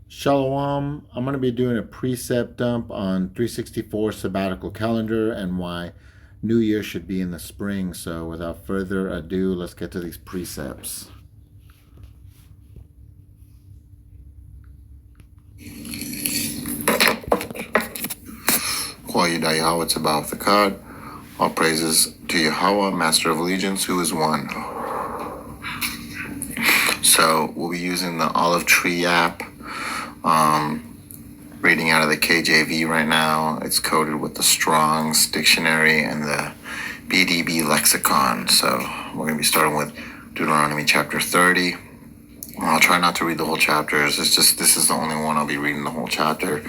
Shalom. I'm going to be doing a precept dump on 364 sabbatical calendar and why New Year should be in the spring. So without further ado, let's get to these precepts. Yahweh, it's about the God. All praises to Yahweh, Master of Allegiance, who is one. So we'll be using the Olive Tree app. Reading out of the KJV right now. It's coded with the Strong's Dictionary and the BDB Lexicon. So we're going to be starting with Deuteronomy chapter 30. I'll try not to read the whole chapters. It's just, this is the only one I'll be reading the whole chapter.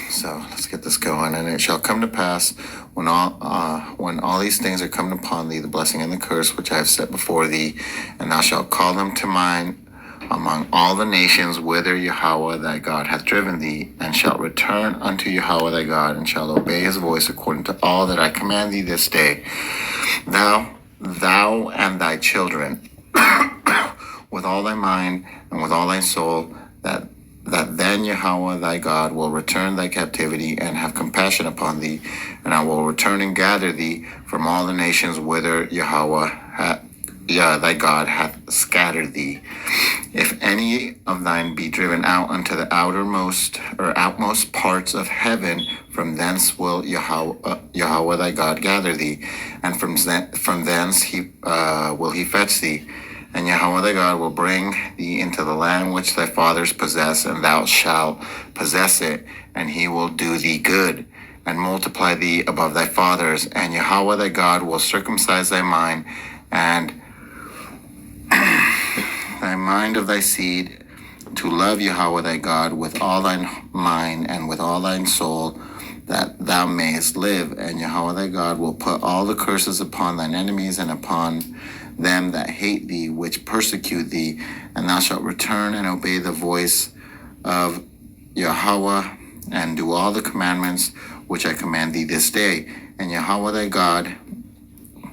So let's get this going. And it shall come to pass when all these things are come upon thee, the blessing and the curse which I have set before thee, and thou shalt call them to mind among all the nations whither Yahweh thy God hath driven thee, and shalt return unto Yahweh thy God, and shalt obey his voice according to all that I command thee this day, thou and thy children, with all thy mind and with all thy soul, that then Yahweh thy God will return thy captivity and have compassion upon thee, and I will return and gather thee from all the nations whither Yahweh thy God hath scattered thee. If any of thine be driven out unto the outermost or outmost parts of heaven, from thence will Yahweh thy God gather thee, and from thence will he fetch thee. And Yahweh thy God will bring thee into the land which thy fathers possess, and thou shalt possess it, and he will do thee good, and multiply thee above thy fathers. And Yahweh thy God will circumcise thy mind, and thy mind of thy seed, to love Yahweh thy God with all thine mind and with all thine soul, that thou mayest live. And Yahweh thy God will put all the curses upon thine enemies and upon them that hate thee, which persecute thee, and thou shalt return and obey the voice of Yahweh, and do all the commandments which I command thee this day. And Yahweh thy God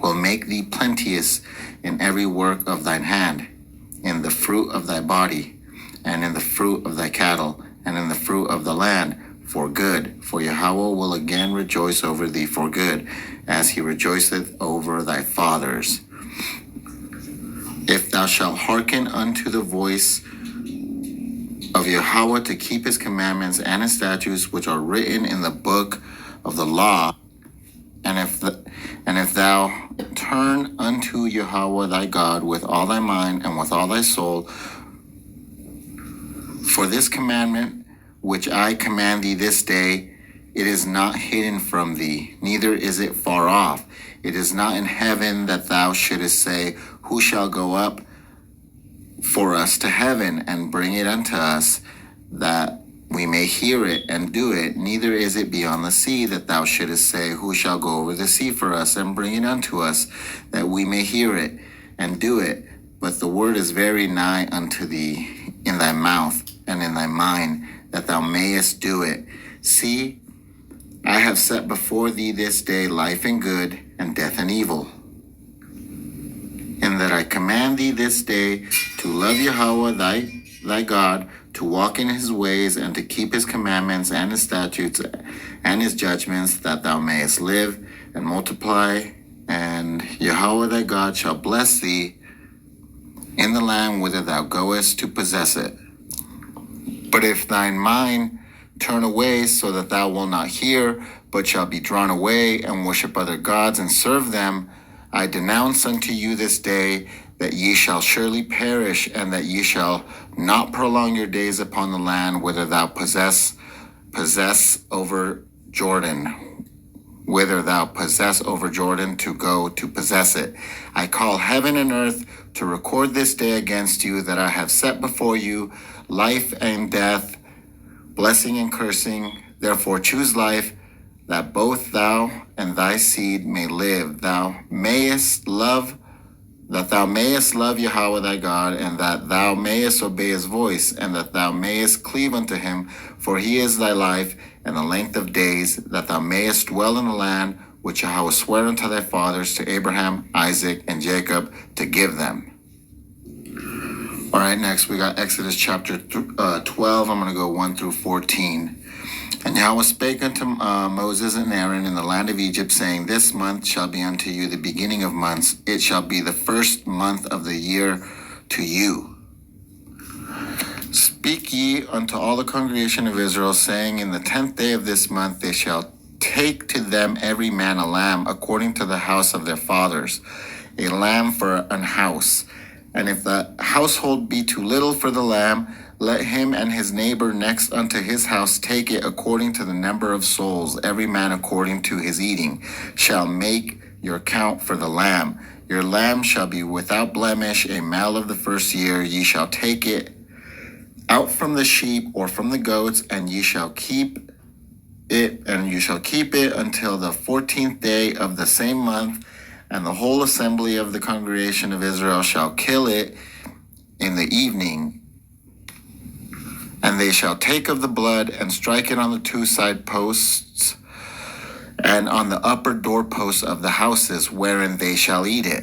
will make thee plenteous in every work of thine hand, in the fruit of thy body, and in the fruit of thy cattle, and in the fruit of the land, for good. For Yahweh will again rejoice over thee for good, as he rejoiceth over thy fathers. If thou shalt hearken unto the voice of Yahweh to keep his commandments and his statutes, which are written in the book of the law, and if thou turn unto Yahweh thy God with all thy mind and with all thy soul, for this commandment which I command thee this day, it is not hidden from thee, neither is it far off. It is not in heaven, that thou shouldest say, who shall go up for us to heaven and bring it unto us, that we may hear it and do it. Neither is it beyond the sea, that thou shouldest say, who shall go over the sea for us and bring it unto us, that we may hear it and do it. But the word is very nigh unto thee, in thy mouth and in thy mind, that thou mayest do it. See, I have set before thee this day life and good, and death and evil. And that I command thee this day to love Yahweh thy God, to walk in his ways, and to keep his commandments and his statutes and his judgments, that thou mayest live and multiply. And Yahweh thy God shall bless thee in the land whither thou goest to possess it. But if thine mind turn away, so that thou wilt not hear, but shall be drawn away and worship other gods and serve them, I denounce unto you this day that ye shall surely perish, and that ye shall not prolong your days upon the land whither thou possess over Jordan, to go to possess it. I call heaven and earth to record this day against you, that I have set before you life and death, blessing and cursing. Therefore choose life, that both thou and thy seed may live, that thou mayest love Yahweh thy God, and that thou mayest obey his voice, and that thou mayest cleave unto him, for he is thy life and the length of days, that thou mayest dwell in the land which Yahweh sware unto thy fathers, to Abraham, Isaac, and Jacob, to give them. All right, next we got Exodus chapter 12. I'm going to go 1 through 14. And Yahweh spake unto Moses and Aaron in the land of Egypt, saying, This month shall be unto you the beginning of months. It shall be the first month of the year to you. Speak ye unto all the congregation of Israel, saying, In the 10th day of this month they shall take to them every man a lamb according to the house of their fathers, a lamb for an house. And if the household be too little for the lamb, let him and his neighbor next unto his house take it according to the number of souls, every man according to his eating, shall make your count for the lamb. Your lamb shall be without blemish, a male of the first year. Ye shall take it out from the sheep or from the goats, and ye shall keep it, until the 14th day of the same month, and the whole assembly of the congregation of Israel shall kill it in the evening. And they shall take of the blood and strike it on the two side posts and on the upper doorposts of the houses wherein they shall eat it.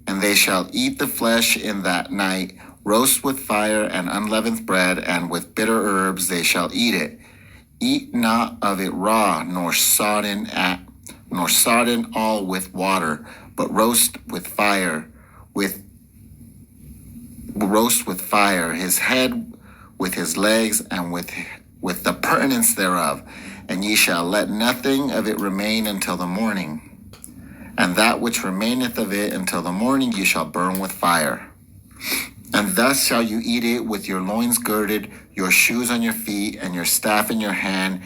And they shall eat the flesh in that night, roast with fire and unleavened bread, and with bitter herbs they shall eat it. Eat not of it raw, nor sodden all with water, but roast with fire, his head with his legs, and with the purtenance thereof. And ye shall let nothing of it remain until the morning. And that which remaineth of it until the morning ye shall burn with fire. And thus shall you eat it with your loins girded, your shoes on your feet, and your staff in your hand,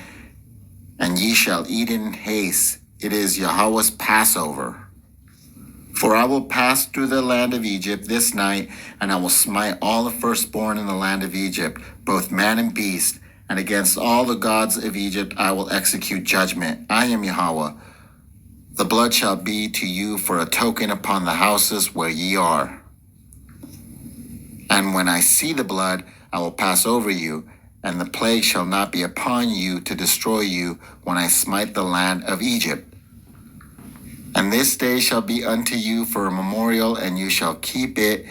and ye shall eat in haste. It is Yahweh's Passover. For I will pass through the land of Egypt this night, and I will smite all the firstborn in the land of Egypt, both man and beast, and against all the gods of Egypt I will execute judgment. I am Yahweh. The blood shall be to you for a token upon the houses where ye are. And when I see the blood, I will pass over you, and the plague shall not be upon you to destroy you when I smite the land of Egypt. And this day shall be unto you for a memorial, and you shall keep it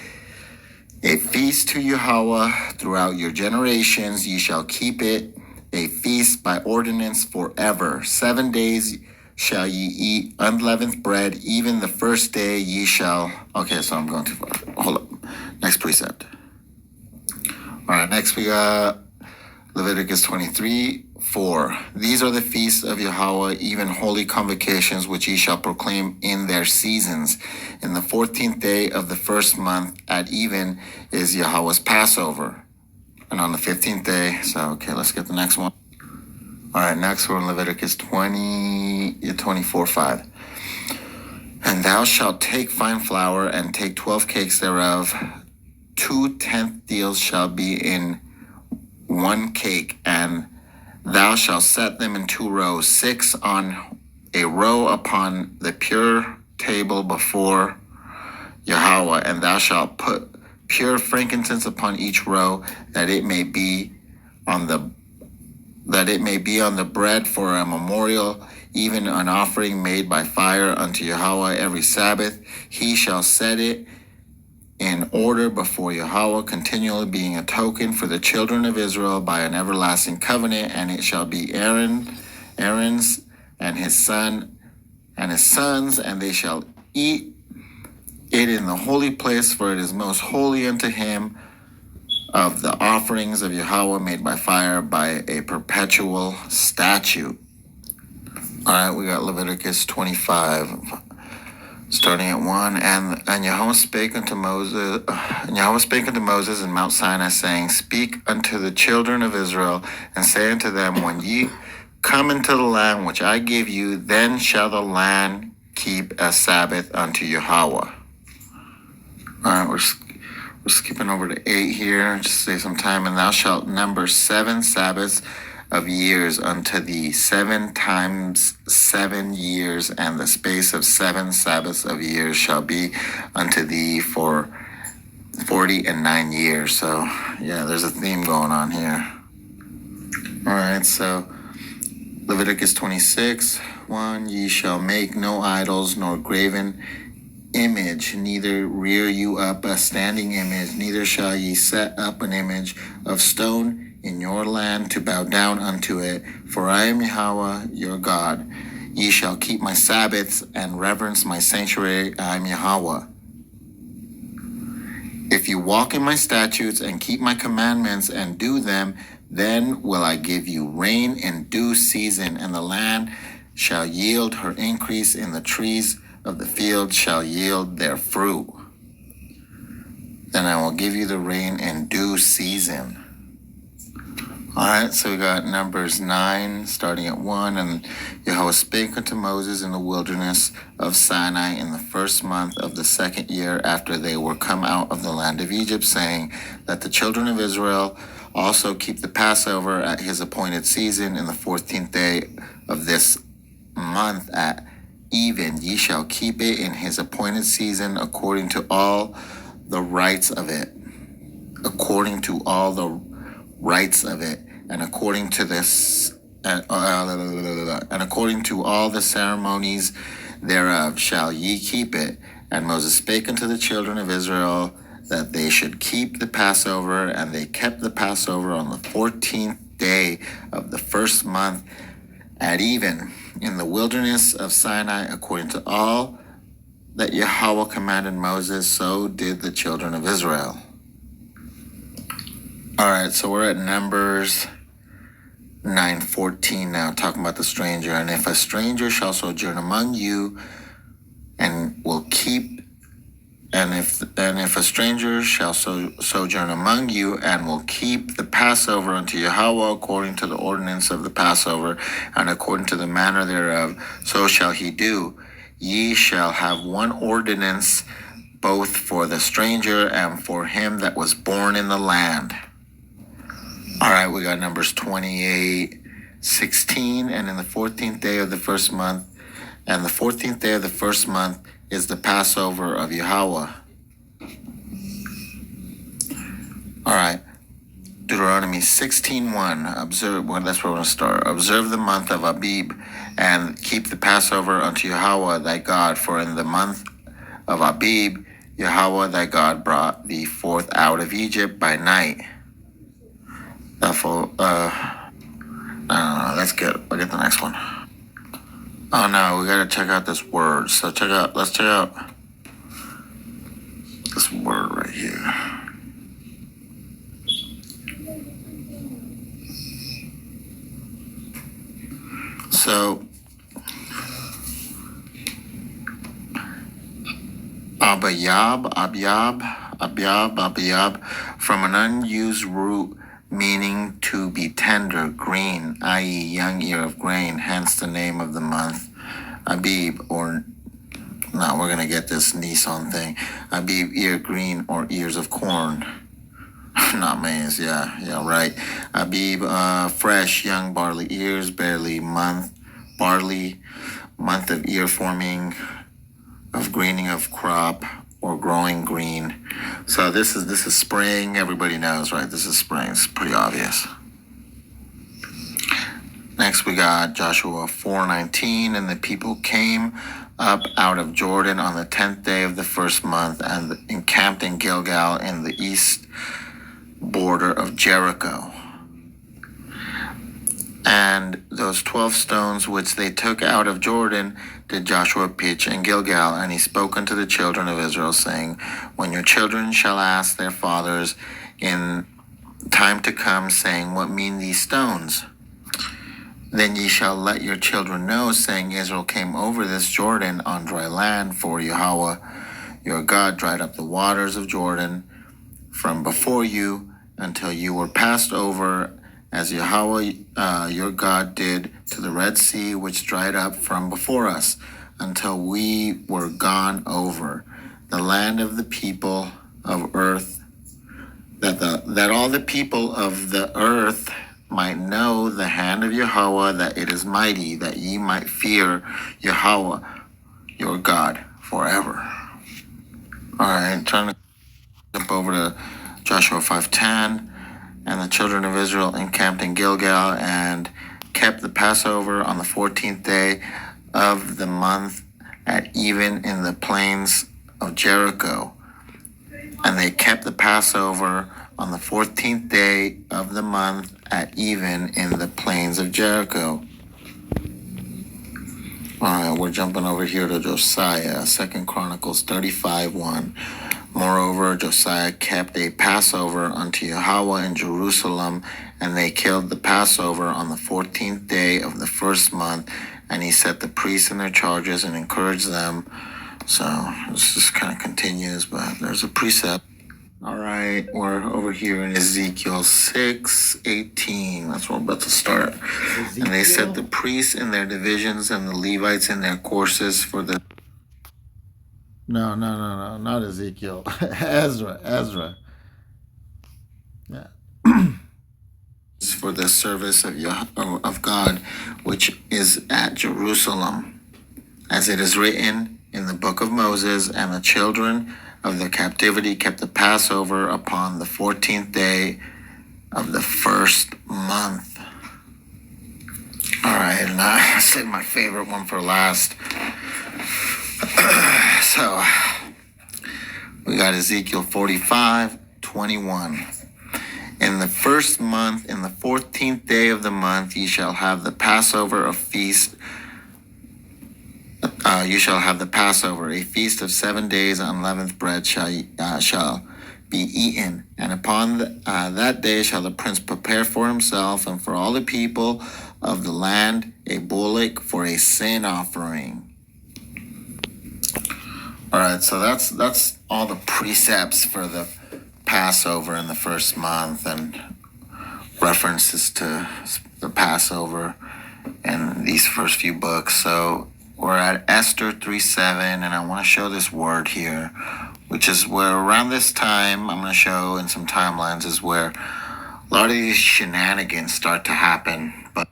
a feast to Yahweh throughout your generations. Ye shall keep it a feast by ordinance forever. 7 days shall ye eat unleavened bread, even the first day ye shall. Okay, so I'm going too far. Hold up. Next precept. All right, next we got Leviticus 23:4. These are the feasts of Yahweh, even holy convocations, which ye shall proclaim in their seasons. In the 14th day of the first month at even is Yahweh's Passover. And on the 15th day, let's get the next one. All right, next we're in Leviticus 24:5. And thou shalt take fine flour and take 12 cakes thereof. 2/10 deals shall be in one cake, and thou shalt set them in 2 rows, 6 on a row upon the pure table before Yahweh. And thou shalt put pure frankincense upon each row, that it may be on the bread for a memorial, even an offering made by fire unto Yahweh every Sabbath. He shall set it in order before Yahweh, continually being a token for the children of Israel by an everlasting covenant. And it shall be Aaron's and his sons, and they shall eat it in the holy place, for it is most holy unto him, of the offerings of Yahweh made by fire, by a perpetual statute. All right, we got Leviticus 25. Starting at 1, and Yahweh spake unto Moses, in Mount Sinai, saying, Speak unto the children of Israel, and say unto them, When ye come into the land which I give you, then shall the land keep a Sabbath unto Yahweh. All right, we're skipping over to 8 here, just save some time. And thou shalt number 7 Sabbaths of years unto thee, 7 times 7 years, and the space of 7 Sabbaths of years shall be unto thee for 49 years. So, yeah, there's a theme going on here. All right, so Leviticus 26:1, ye shall make no idols, nor graven image, neither rear you up a standing image, neither shall ye set up an image of stone in your land to bow down unto it. For I am Yahweh your God. Ye shall keep my Sabbaths and reverence my sanctuary. I am Yahweh. If you walk in my statutes and keep my commandments and do them, then will I give you rain in due season, and the land shall yield her increase, and the trees of the field shall yield their fruit. Then I will give you the rain in due season. All right, so we got Numbers 9, starting at 1. And Yahweh spake unto Moses in the wilderness of Sinai in the first month of the second year after they were come out of the land of Egypt, saying, Let the children of Israel also keep the Passover at his appointed season in the 14th day of this month at even. Ye shall keep it in his appointed season according to all the rites of it. According to all the rites of it, and according to this, and according to all the ceremonies thereof shall ye keep it. And Moses spake unto the children of Israel that they should keep the Passover, and they kept the Passover on the 14th day of the first month at even in the wilderness of Sinai, according to all that Yahweh commanded Moses, so did the children of Israel. All right, so we're at Numbers 9:14 now, talking about the stranger. And if a stranger shall sojourn among you and will keep, and if a stranger shall sojourn among you and will keep the Passover unto Yahweh according to the ordinance of the Passover and according to the manner thereof, so shall he do. Ye shall have one ordinance both for the stranger and for him that was born in the land. All right, we got Numbers 28:16, and in the 14th day of the first month, and the 14th day of the first month is the Passover of Yahweh. All right, Deuteronomy 16:1. Observe. Well, that's where we're going to start. Observe the month of Abib, and keep the Passover unto Yahweh thy God. For in the month of Abib, Yahweh thy God brought thee forth out of Egypt by night. Let's get the next one. Oh no, we gotta check out this word. So let's check out this word right here. So Abyab, from an unused root meaning to be tender, green, i.e. young ear of grain, hence the name of the month, Abib, or, no, we're going to get this Nissan thing, Abib, ear green, or ears of corn, not maize, yeah, right, Abib, fresh, young barley ears, barley, barley, month of ear forming, of greening of crop, or growing green. So this is spring. Everybody knows, right? This is spring. It's pretty obvious. Next, we got Joshua 4:19, and the people came up out of Jordan on the 10th day of the first month and encamped in Gilgal in the east border of Jericho. And those 12 stones which they took out of Jordan did Joshua pitch in Gilgal. And he spoke unto the children of Israel, saying, When your children shall ask their fathers in time to come, saying, What mean these stones? Then ye shall let your children know, saying, Israel came over this Jordan on dry land, for Yahweh your God dried up the waters of Jordan from before you until you were passed over, as Yahweh your God did to the Red Sea, which dried up from before us, until we were gone over the land of the people of earth, that all the people of the earth might know the hand of Yahweh, that it is mighty, that ye might fear Yahweh your God forever. All right, turn to jump over to Joshua 5:10. And the children of Israel encamped in Gilgal and kept the Passover on the 14th day of the month at even in the plains of Jericho. And they kept the Passover on the 14th day of the month at even in the plains of Jericho. All right, we're jumping over here to Josiah, 2 Chronicles 35:1. Moreover, Josiah kept a Passover unto Yahweh in Jerusalem, and they killed the Passover on the 14th day of the first month, and he set the priests in their charges and encouraged them. So this just kind of continues, but there's a precept. All right, we're over here in Ezekiel 6:18. That's where we're about to start. Ezekiel? And they set the priests in their divisions and the Levites in their courses for the... No, not Ezekiel. Ezra. Yeah. for the service of God, which is at Jerusalem, as it is written in the book of Moses, and the children of the captivity kept the Passover upon the 14th day of the first month. All right, and I said my favorite one for last. So we got Ezekiel 45:21. In the first month, in the 14th day of the month, ye shall have the Passover, a feast. You shall have the Passover, a feast of 7 days. Unleavened bread shall be eaten. And upon that day shall the prince prepare for himself and for all the people of the land a bullock for a sin offering. All right, so that's all the precepts for the Passover in the first month and references to the Passover in these first few books. So we're at Esther 3:7, and I want to show this word here, which is where around this time, I'm going to show in some timelines, is where a lot of these shenanigans start to happen. But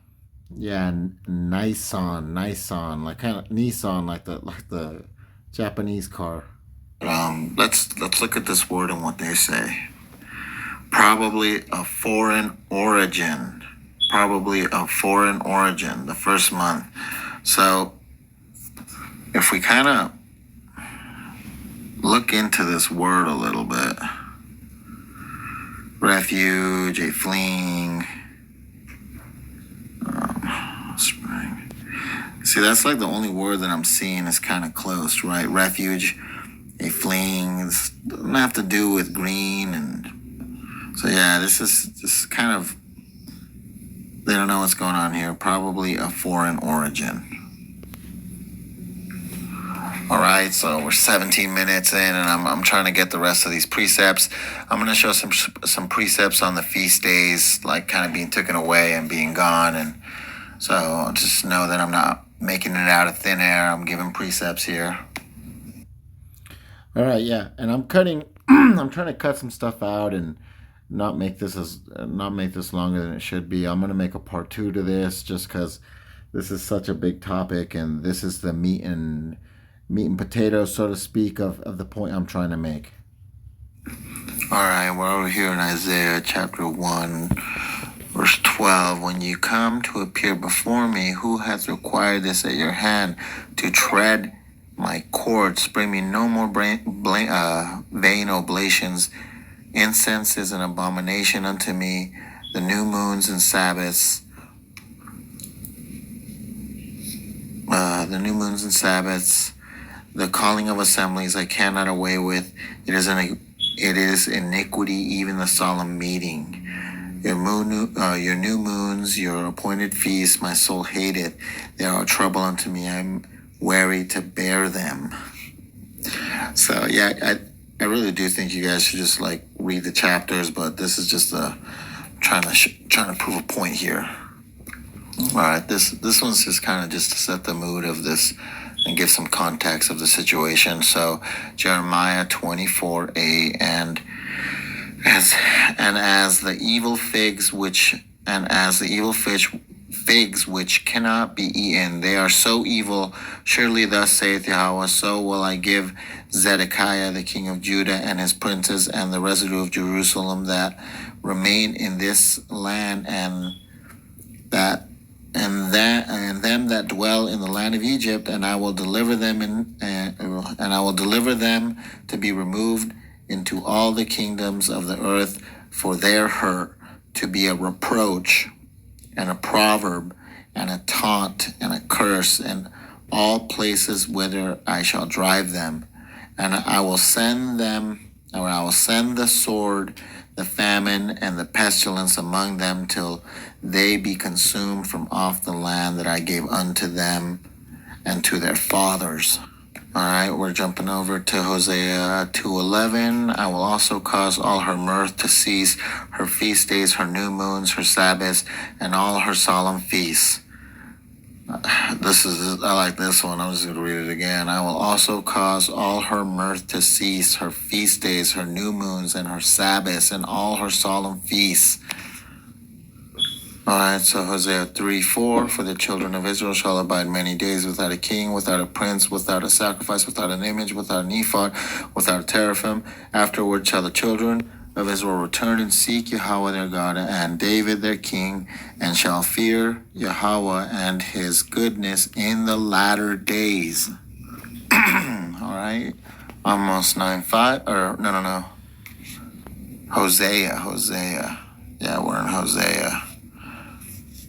yeah, Nissan, like kind of Nissan, like the Japanese car. Let's look at this word and what they say. Probably a foreign origin. The first month. So if we kind of look into this word a little bit, refuge, a fleeing, spring. See, that's like the only word that I'm seeing is kind of close, right? Refuge, a fleeing. It doesn't have to do with green, and so yeah, this is kind of, they don't know what's going on here. Probably a foreign origin. All right, so we're 17 minutes in, and I'm trying to get the rest of these precepts. I'm going to show some precepts on the feast days, like kind of being taken away and being gone. And so just know that I'm not making it out of thin air. I'm giving precepts here. All right, yeah, and I'm cutting. I'm trying to cut some stuff out and not make this longer than it should be. I'm gonna make a part 2 to this, just because this is such a big topic, and this is the meat and potatoes, so to speak, of the point I'm trying to make. All right, we're over here in Isaiah chapter 1, verse 12. When you come to appear before me, who hath required this at your hand, to tread my courts? Bring me no more vain oblations. Incense is an abomination unto me. The new moons and Sabbaths. The calling of assemblies I cannot away with. It is iniquity, even the solemn meeting. Your new moons, your appointed feasts, my soul hateth. They are trouble unto me. I'm weary to bear them. So yeah, I really do think you guys should just like read the chapters, but this is just trying to prove a point here. All right, this one's just kind of just to set the mood of this and give some context of the situation. So Jeremiah 24:8, and as the evil figs which cannot be eaten, they are so evil. Surely thus saith Yahweh, so will I give Zedekiah the king of Judah and his princes and the residue of Jerusalem that remain in this land, and that and them that dwell in the land of Egypt, and I will deliver them and I will deliver them to be removed into all the kingdoms of the earth for their hurt, to be a reproach and a proverb and a taunt and a curse in all places whither I shall drive them. And I will send the sword, the famine, and the pestilence among them till they be consumed from off the land that I gave unto them and to their fathers. All right, we're jumping over to Hosea 2:11. I will also cause all her mirth to cease, her feast days, her new moons, her Sabbaths, and all her solemn feasts. I like this one. I'm just going to read it again. I will also cause all her mirth to cease, her feast days, her new moons, and her Sabbaths, and all her solemn feasts. All right, so Hosea 3:4, for the children of Israel shall abide many days without a king, without a prince, without a sacrifice, without an image, without an ephod, without a teraphim. Afterward shall the children of Israel return and seek Yahweh their God and David their king, and shall fear Yahweh and his goodness in the latter days. All right, almost 9:5, or no. Hosea. Yeah, we're in Hosea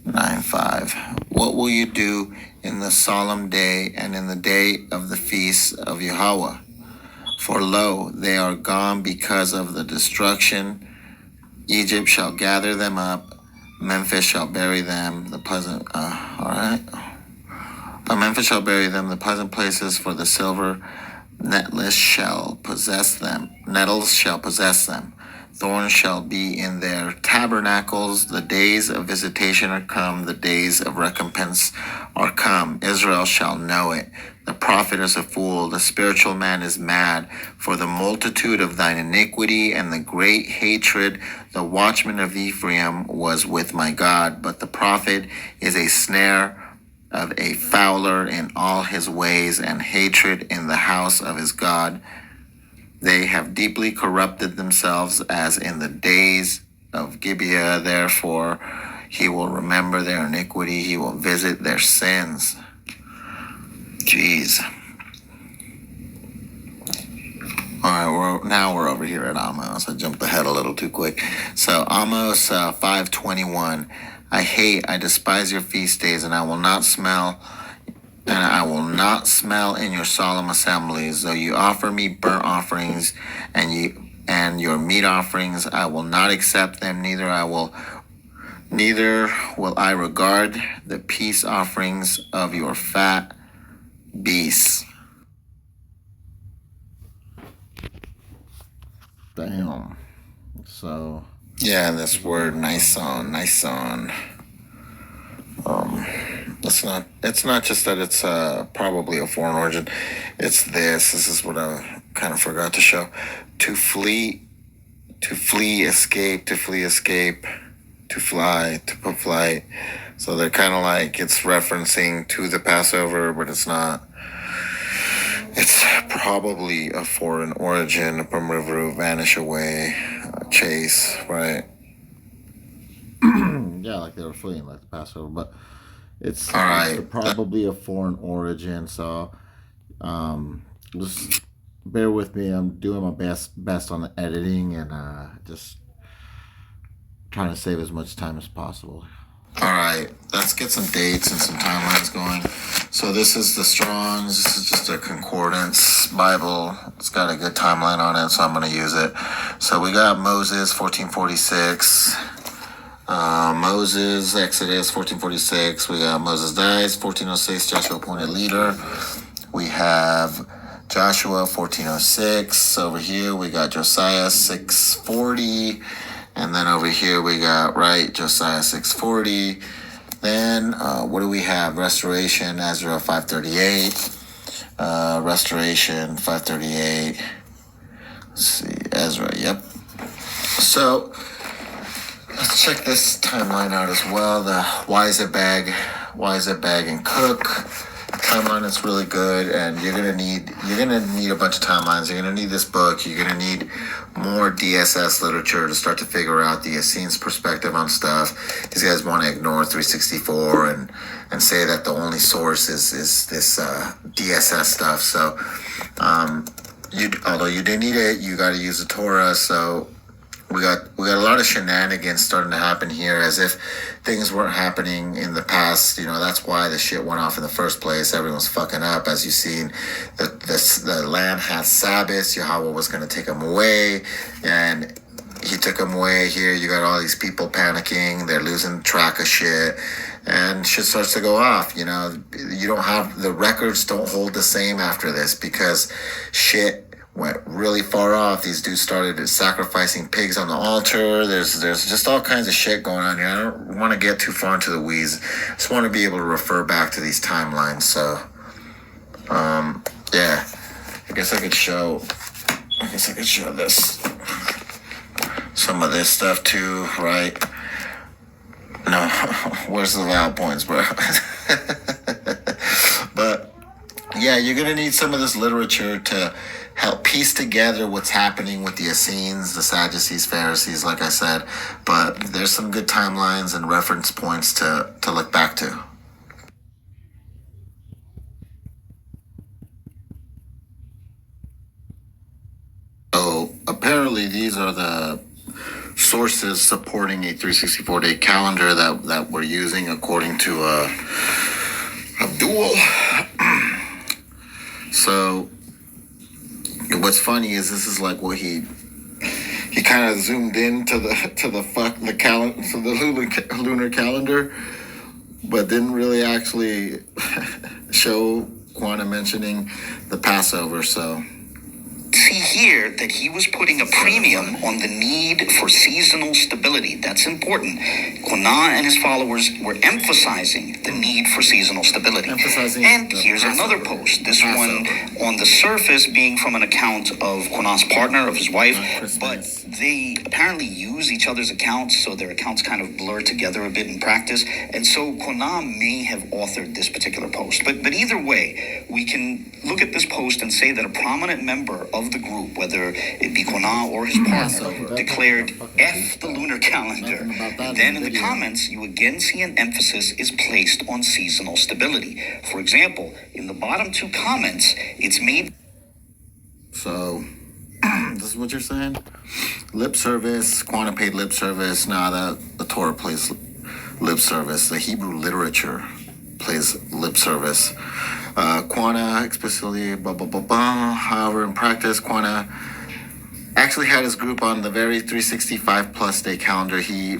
9:5. What will you do in the solemn day and in the day of the feast of Yahweh? For lo, they are gone because of the destruction. Egypt shall gather them up. Memphis shall bury them. Memphis shall bury them. The pleasant places for the silver nettles shall possess them. Thorns shall be in their tabernacles. The days of visitation are come. The days of recompense are come. Israel shall know it. The prophet is a fool. The spiritual man is mad. For the multitude of thine iniquity and the great hatred, the watchman of Ephraim was with my God. But the prophet is a snare of a fowler in all his ways, and hatred in the house of his God. They have deeply corrupted themselves as in the days of Gibeah. Therefore, he will remember their iniquity. He will visit their sins. Jeez. All right, now we're over here at Amos. I jumped ahead a little too quick. So Amos 5:21. I despise your feast days, and I will not smell in your solemn assemblies. Though you offer me burnt offerings and your meat offerings, I will not accept them. Neither will I regard the peace offerings of your fat beasts. Damn. So. Yeah, this word nison. It's not just that it's probably a foreign origin. It's this. This is what I kind of forgot to show. To flee, escape, to fly, to put flight. So they're kind of like, it's referencing to the Passover, but it's not. It's probably a foreign origin, a primitive root, vanish away, chase, right? Yeah, like they were fleeing, like the Passover, but it's right. Probably a foreign origin. So, just bear with me. I'm doing my best on the editing and just trying to save as much time as possible. All right, let's get some dates and some timelines going. So this is the Strong's. This is just a concordance Bible. It's got a good timeline on it, so I'm going to use it. So we got Moses, 1446. Moses, Exodus, 1446. We got Moses dies, 1406. Joshua appointed leader. We have Joshua, 1406. Over here, we got Josiah, 640. And then over here, we got, Josiah, 640. Then, what do we have? Restoration, Ezra, 538. Restoration, 538. Let's see, Ezra, yep. So, let's check this timeline out as well. The Why is it bag and cook. timeline that's really good, and you're gonna need a bunch of timelines. You're gonna need this book. You're gonna need more DSS literature to start to figure out the Essene's perspective on stuff. These guys want to ignore 364 and say that the only source is this DSS stuff. So although you do need it, you got to use the Torah. So we got a lot of shenanigans starting to happen here, as if things weren't happening in the past. That's why the shit went off in the first place. Everyone's fucking up, as you've seen. The land has Sabbaths. Yahweh was going to take them away, and he took them away. Here you got all these people panicking. They're losing track of shit, and shit starts to go off. You don't have the records don't hold the same after this, because shit went really far off. These dudes started sacrificing pigs on the altar. There's just all kinds of shit going on here. I don't want to get too far into the weeds. I just want to be able to refer back to these timelines. So, yeah, I guess I could show this, some of this stuff too, right? No, where's the vowel points, bro? But yeah, you're gonna need some of this literature to help piece together what's happening with the Essenes, the Sadducees, Pharisees, like I said. But there's some good timelines and reference points to look back to. So apparently these are the sources supporting a 364-day calendar that we're using, according to Abdul. So what's funny is this is like what he kind of zoomed in to the lunar calendar, but didn't really actually show Quana mentioning the Passover. So see here that he was putting a premium on the need for seasonal stability. That's important. Quana and his followers were emphasizing the need for seasonal stability. And here's another post. This one on the surface being from an account of Quana's partner, of his wife, but they apparently use each other's accounts, so their accounts kind of blur together a bit in practice. And so Quana may have authored this particular post. But either way, we can look at this post and say that a prominent member of the group, whether it be Quana or his partner, declared F the lunar calendar. Then in the comments, you again see an emphasis is placed on seasonal stability. For example, in the bottom two comments, it's made... So, this is what you're saying? Lip service, Quana paid lip service. Nah, the Torah plays lip service. The Hebrew literature plays lip service. Quana explicitly, blah, blah, blah, blah. However, in practice, Quana actually had his group on the very 365 plus day calendar. He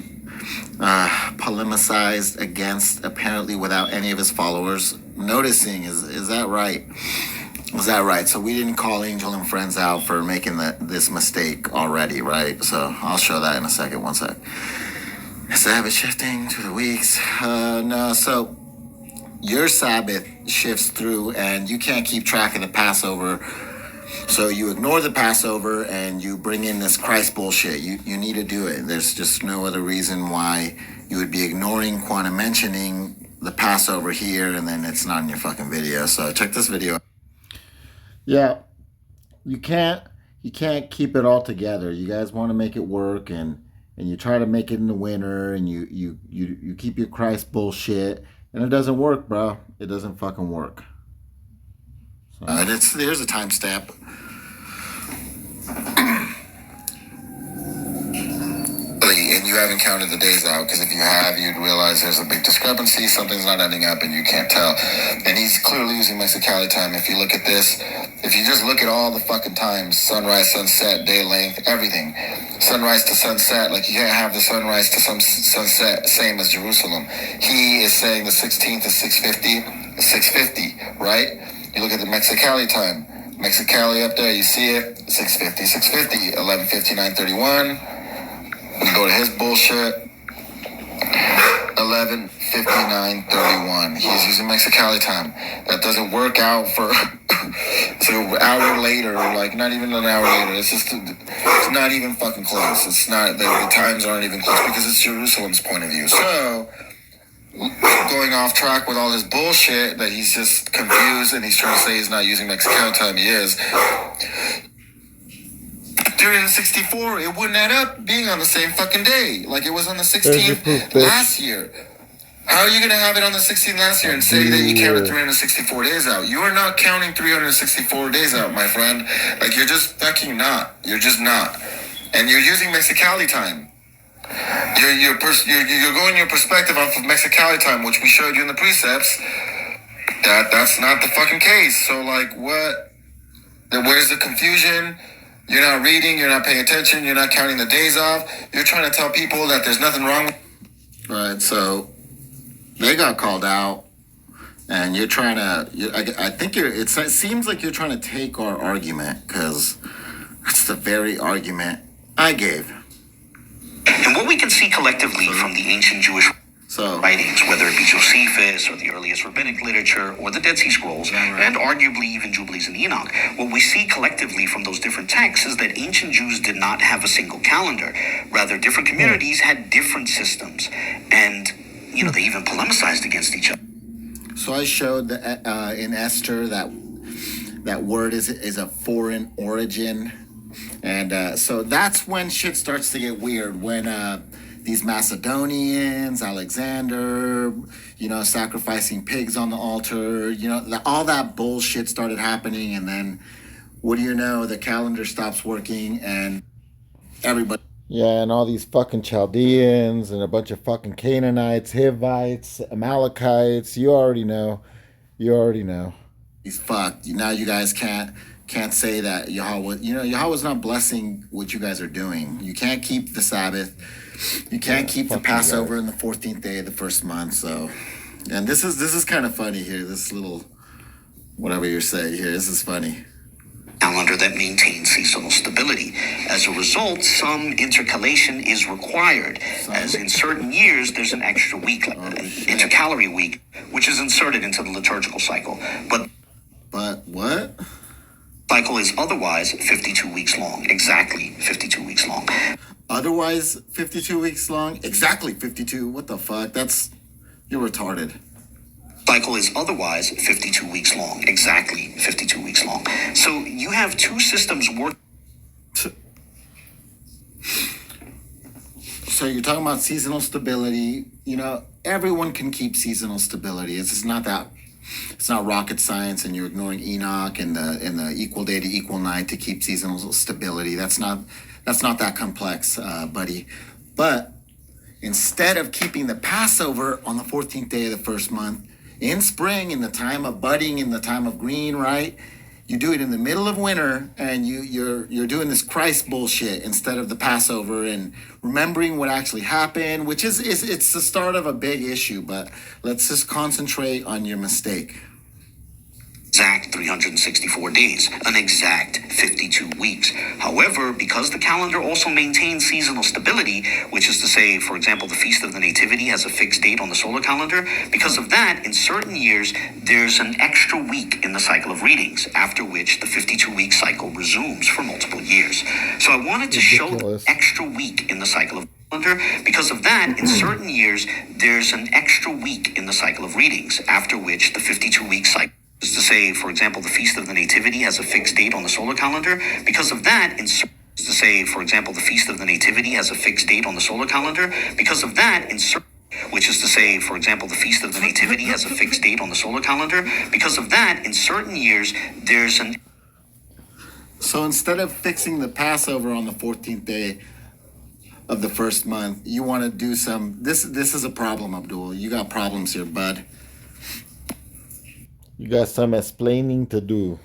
polemicized against, apparently without any of his followers noticing. Is that right? Was that right? So we didn't call Angel and friends out for making this mistake already, right? So I'll show that in a second. One sec. Sabbath shifting to the weeks. No, so your Sabbath shifts through and you can't keep track of the Passover. So you ignore the Passover and you bring in this Christ bullshit. You need to do it. There's just no other reason why you would be ignoring Quana mentioning the Passover here and then it's not in your fucking video. So check this video. Yeah, you can't keep it all together. You guys want to make it work, and you try to make it in the winter, and you keep your Christ bullshit, and it doesn't work, bro. It doesn't fucking work. So. Here's a timestamp. And you haven't counted the days out, because if you have, you'd realize there's a big discrepancy. Something's not adding up, and you can't tell. And he's clearly using Mexicali time. If you look at this, if you just look at all the fucking times, sunrise, sunset, day length, everything, sunrise to sunset, like you can't have the sunrise to some sunset same as Jerusalem. He is saying the 16th is 650, right? You look at the Mexicali time. Mexicali up there, you see it, 650, 11:50, 9:31. We go to his bullshit, 11:59:31. He's using Mexicali time. That doesn't work out for so an hour later, like not even an hour later. It's not even fucking close. It's not, the times aren't even close because it's Jerusalem's point of view. So going off track with all this bullshit that he's just confused and he's trying to say he's not using Mexican time. He is. 364, it wouldn't add up being on the same fucking day. Like it was on the 16th last year. How are you going to have it on the 16th last year and say that you counted 364 days out? You are not counting 364 days out, my friend. Like, you're just fucking not. You're just not. And you're using Mexicali time. You're going your perspective off of Mexicali time, which we showed you in the precepts. That's not the fucking case. So, like, what? Where's the confusion? You're not reading. You're not paying attention. You're not counting the days off. You're trying to tell people that there's nothing wrong. Right, so they got called out, and you're trying to. I think it seems like you're trying to take our argument because it's the very argument I gave. And what we can see collectively from the ancient Jewish writings, whether it be Josephus or the earliest rabbinic literature or the Dead Sea Scrolls, and arguably even Jubilees and Enoch, what we see collectively from those different texts is that ancient Jews did not have a single calendar. Rather, different communities had different systems, and they even polemicized against each other. So I showed that in Esther that word is a foreign origin, and so that's when shit starts to get weird. When these Macedonians, Alexander, sacrificing pigs on the altar, all that bullshit started happening, and then what do you know? The calendar stops working, and everybody. Yeah, and all these fucking Chaldeans and a bunch of fucking Canaanites, Hivites, Amalekites. You already know. He's fucked. Now you guys can't say that Yahweh. Yahweh's not blessing what you guys are doing. You can't keep the Sabbath. You can't keep the Passover in the 14th day of the first month. So, and this is kind of funny here. This little whatever you're saying here. This is funny. Calendar that maintains seasonal stability. As a result, some intercalation is required, as in certain years there's an extra week, like an intercalary week, which is inserted into the liturgical cycle. But what? Cycle is otherwise 52 weeks long, exactly 52 weeks long. Otherwise 52 weeks long? Exactly 52? What the fuck? You're retarded. Cycle is otherwise 52 weeks long, exactly 52 weeks long. So you have two systems working. So you're talking about seasonal stability. Everyone can keep seasonal stability. It's not rocket science, and you're ignoring Enoch and the equal day to equal night to keep seasonal stability. That's not that complex, buddy. But instead of keeping the Passover on the 14th day of the first month, in spring, in the time of budding, in the time of green, right? You do it in the middle of winter, and you're doing this Christ bullshit instead of the Passover and remembering what actually happened, which is it's the start of a big issue. But let's just concentrate on your mistake. Exact 364 days, an exact 52 weeks. However, because the calendar also maintains seasonal stability, which is to say, for example, the Feast of the Nativity has a fixed date on the solar calendar, because of that, in certain years, there's an extra week in the cycle of readings, after which the 52-week cycle resumes for multiple years. So I wanted to show the extra week in the cycle of calendar. Because of that, in certain years, there's an extra week in the cycle of readings, after which the 52-week cycle is to say, for example, the Feast of the Nativity has a fixed date on the solar calendar. Because of that, to say, for example, the Feast of the Nativity has a fixed date on the solar calendar. Because of that, which is to say, for example, the Feast of the Nativity has a fixed date on the solar calendar. Because of that, in certain years, there's an. So instead of fixing the Passover on the 14th day of the first month, you want to do some. This is a problem, Abdul. You got problems here, bud. You got some explaining to do.